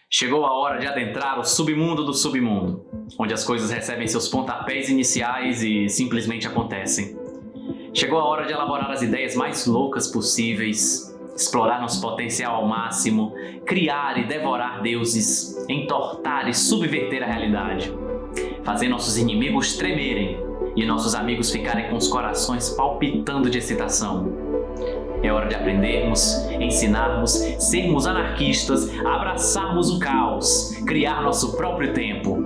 Chegou a hora de adentrar o submundo do submundo, onde as coisas recebem seus pontapés iniciais e simplesmente acontecem. Chegou a hora de elaborar as ideias mais loucas possíveis, explorar nosso potencial ao máximo, criar e devorar deuses, entortar e subverter a realidade, fazer nossos inimigos tremerem e nossos amigos ficarem com os corações palpitando de excitação. É hora de aprendermos, ensinarmos, sermos anarquistas, abraçarmos o caos, criar nosso próprio tempo.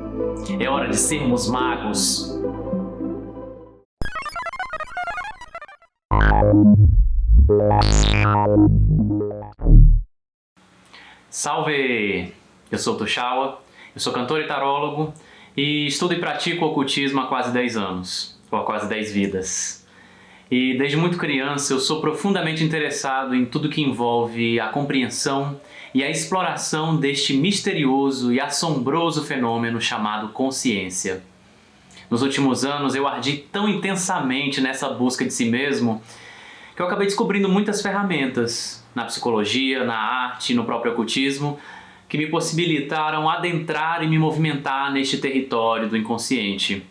É hora de sermos magos. Salve! Eu sou o Tuxaua, eu sou cantor e tarólogo e estudo e pratico o ocultismo há quase 10 anos, ou há quase 10 vidas. E desde muito criança eu sou profundamente interessado em tudo que envolve a compreensão e a exploração deste misterioso e assombroso fenômeno chamado consciência. Nos últimos anos eu ardi tão intensamente nessa busca de si mesmo que eu acabei descobrindo muitas ferramentas na psicologia, na arte, no próprio ocultismo, que me possibilitaram adentrar e me movimentar neste território do inconsciente.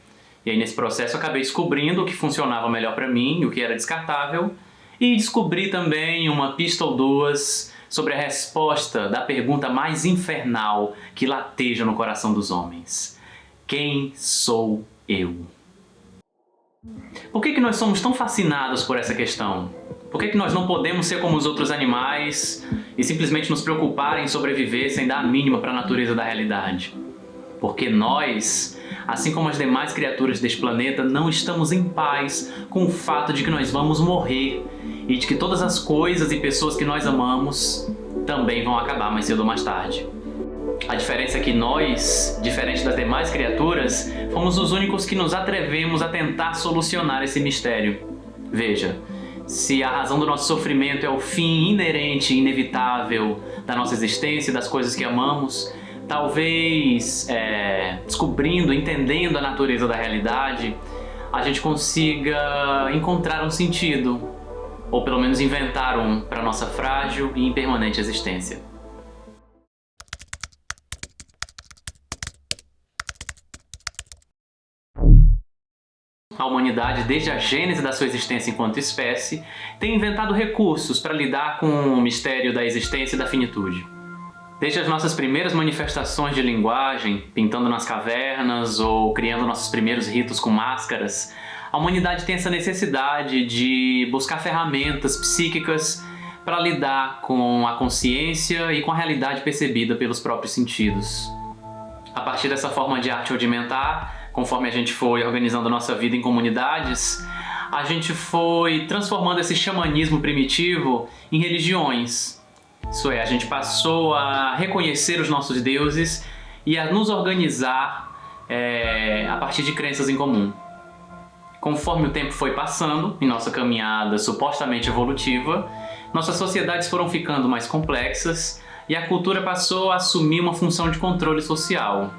E aí nesse processo eu acabei descobrindo o que funcionava melhor para mim, o que era descartável, e descobri também uma pista ou duas sobre a resposta da pergunta mais infernal que lateja no coração dos homens. Quem sou eu? Por que nós somos tão fascinados por essa questão? Por que nós não podemos ser como os outros animais e simplesmente nos preocupar em sobreviver sem dar a mínima para a natureza da realidade? Porque nós, assim como as demais criaturas deste planeta, não estamos em paz com o fato de que nós vamos morrer e de que todas as coisas e pessoas que nós amamos também vão acabar mais cedo ou mais tarde. A diferença é que nós, diferente das demais criaturas, fomos os únicos que nos atrevemos a tentar solucionar esse mistério. Veja, se a razão do nosso sofrimento é o fim inerente e inevitável da nossa existência e das coisas que amamos, talvez descobrindo, entendendo a natureza da realidade, a gente consiga encontrar um sentido, ou pelo menos inventar um para nossa frágil e impermanente existência. A humanidade, desde a gênese da sua existência enquanto espécie, tem inventado recursos para lidar com o mistério da existência e da finitude. Desde as nossas primeiras manifestações de linguagem, pintando nas cavernas ou criando nossos primeiros ritos com máscaras, a humanidade tem essa necessidade de buscar ferramentas psíquicas para lidar com a consciência e com a realidade percebida pelos próprios sentidos. A partir dessa forma de arte rudimentar, conforme a gente foi organizando a nossa vida em comunidades, a gente foi transformando esse xamanismo primitivo em religiões. Isso é, a gente passou a reconhecer os nossos deuses e a nos organizar a partir de crenças em comum. Conforme o tempo foi passando, em nossa caminhada supostamente evolutiva, nossas sociedades foram ficando mais complexas e a cultura passou a assumir uma função de controle social.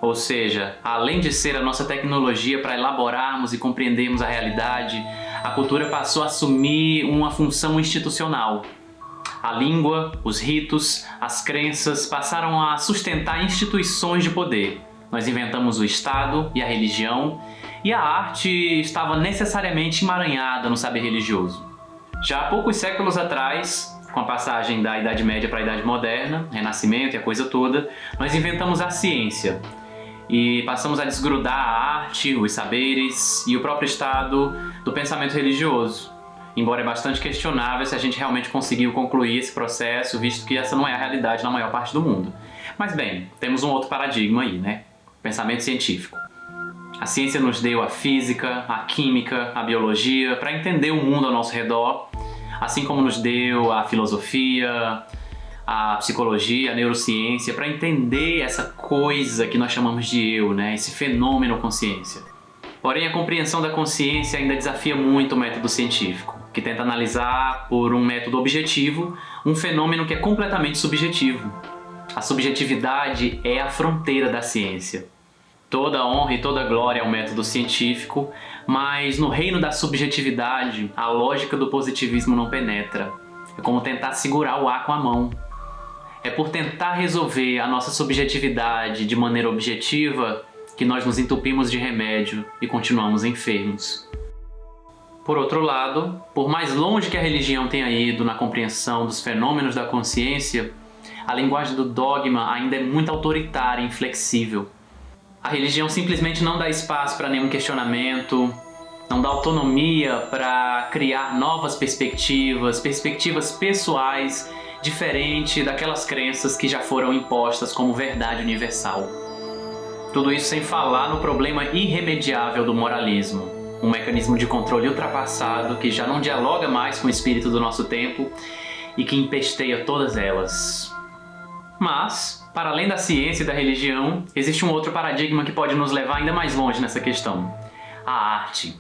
Ou seja, além de ser a nossa tecnologia para elaborarmos e compreendermos a realidade, a cultura passou a assumir uma função institucional. A língua, os ritos, as crenças passaram a sustentar instituições de poder. Nós inventamos o Estado e a religião, e a arte estava necessariamente emaranhada no saber religioso. Já há poucos séculos atrás, com a passagem da Idade Média para a Idade Moderna, Renascimento e a coisa toda, nós inventamos a ciência. E passamos a desgrudar a arte, os saberes e o próprio estado do pensamento religioso. Embora é bastante questionável se a gente realmente conseguiu concluir esse processo, visto que essa não é a realidade na maior parte do mundo. Mas bem, temos um outro paradigma aí, né? O pensamento científico. A ciência nos deu a física, a química, a biologia, para entender o mundo ao nosso redor, assim como nos deu a filosofia, a psicologia, a neurociência, para entender essa coisa que nós chamamos de eu, né? Esse fenômeno consciência. Porém, a compreensão da consciência ainda desafia muito o método científico, que tenta analisar por um método objetivo um fenômeno que é completamente subjetivo. A subjetividade é a fronteira da ciência. Toda honra e toda glória ao método científico, mas no reino da subjetividade, a lógica do positivismo não penetra. É como tentar segurar o ar com a mão. É por tentar resolver a nossa subjetividade de maneira objetiva que nós nos entupimos de remédio e continuamos enfermos. Por outro lado, por mais longe que a religião tenha ido na compreensão dos fenômenos da consciência, a linguagem do dogma ainda é muito autoritária e inflexível. A religião simplesmente não dá espaço para nenhum questionamento, não dá autonomia para criar novas perspectivas pessoais, diferente daquelas crenças que já foram impostas como verdade universal. Tudo isso sem falar no problema irremediável do moralismo, um mecanismo de controle ultrapassado que já não dialoga mais com o espírito do nosso tempo e que empesteia todas elas. Mas, para além da ciência e da religião, existe um outro paradigma que pode nos levar ainda mais longe nessa questão: a arte.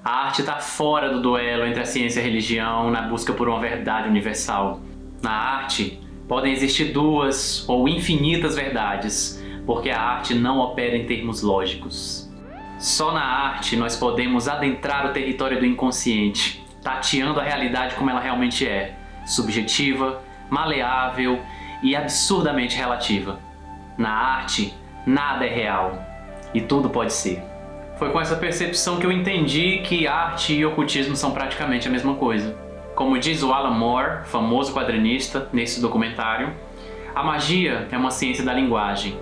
A arte está fora do duelo entre a ciência e a religião na busca por uma verdade universal. Na arte, podem existir duas ou infinitas verdades, porque a arte não opera em termos lógicos. Só na arte nós podemos adentrar o território do inconsciente, tateando a realidade como ela realmente é, subjetiva, maleável e absurdamente relativa. Na arte, nada é real e tudo pode ser. Foi com essa percepção que eu entendi que arte e ocultismo são praticamente a mesma coisa. Como diz o Alan Moore, famoso quadrinista, nesse documentário, a magia é uma ciência da linguagem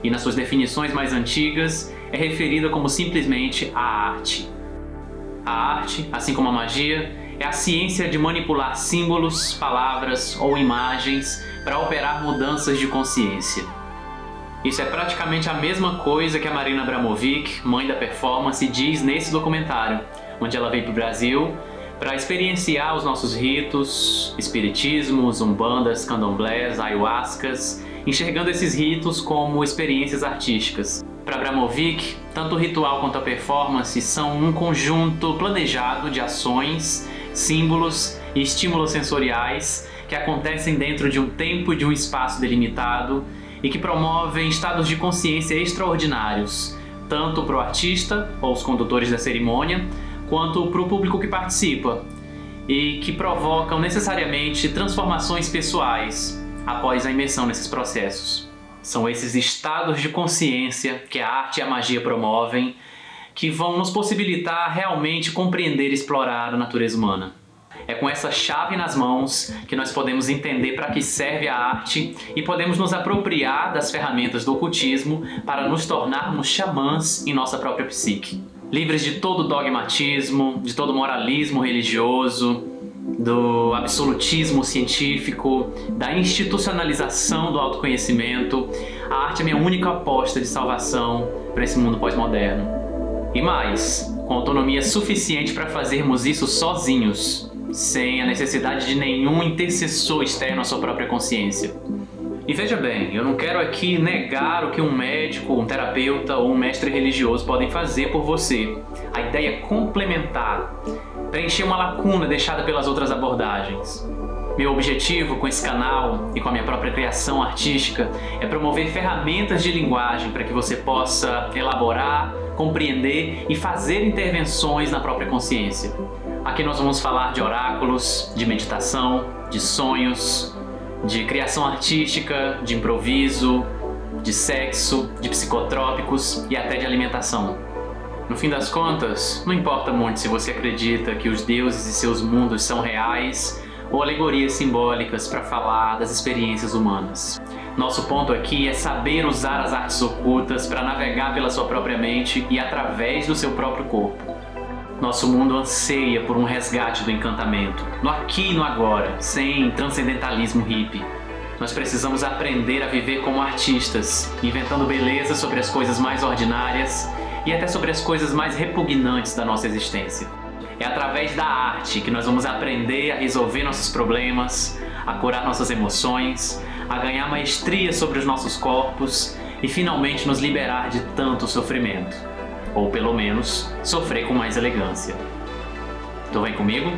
e, nas suas definições mais antigas, é referida como simplesmente a arte. A arte, assim como a magia, é a ciência de manipular símbolos, palavras ou imagens para operar mudanças de consciência. Isso é praticamente a mesma coisa que a Marina Abramovic, mãe da performance, diz nesse documentário, onde ela veio para o Brasil para experienciar os nossos ritos, espiritismos, umbandas, candomblés, ayahuascas, enxergando esses ritos como experiências artísticas. Para Abramovic, tanto o ritual quanto a performance são um conjunto planejado de ações, símbolos e estímulos sensoriais que acontecem dentro de um tempo e de um espaço delimitado e que promovem estados de consciência extraordinários, tanto para o artista ou os condutores da cerimônia, quanto para o público que participa, e que provocam necessariamente transformações pessoais após a imersão nesses processos. São esses estados de consciência que a arte e a magia promovem, que vão nos possibilitar realmente compreender e explorar a natureza humana. É com essa chave nas mãos que nós podemos entender para que serve a arte e podemos nos apropriar das ferramentas do ocultismo para nos tornarmos xamãs em nossa própria psique. Livres de todo dogmatismo, de todo moralismo religioso, do absolutismo científico, da institucionalização do autoconhecimento, a arte é minha única aposta de salvação para esse mundo pós-moderno. E mais, com autonomia suficiente para fazermos isso sozinhos, sem a necessidade de nenhum intercessor externo à sua própria consciência. E veja bem, eu não quero aqui negar o que um médico, um terapeuta ou um mestre religioso podem fazer por você. A ideia é complementar, preencher uma lacuna deixada pelas outras abordagens. Meu objetivo com esse canal e com a minha própria criação artística é promover ferramentas de linguagem para que você possa elaborar, compreender e fazer intervenções na própria consciência. Aqui nós vamos falar de oráculos, de meditação, de sonhos, de criação artística, de improviso, de sexo, de psicotrópicos e até de alimentação. No fim das contas, não importa muito se você acredita que os deuses e seus mundos são reais ou alegorias simbólicas para falar das experiências humanas. Nosso ponto aqui é saber usar as artes ocultas para navegar pela sua própria mente e através do seu próprio corpo. Nosso mundo anseia por um resgate do encantamento, no aqui e no agora, sem transcendentalismo hippie. Nós precisamos aprender a viver como artistas, inventando beleza sobre as coisas mais ordinárias e até sobre as coisas mais repugnantes da nossa existência. É através da arte que nós vamos aprender a resolver nossos problemas, a curar nossas emoções, a ganhar maestria sobre os nossos corpos e finalmente nos liberar de tanto sofrimento. Ou pelo menos, sofrer com mais elegância. Tu vem comigo?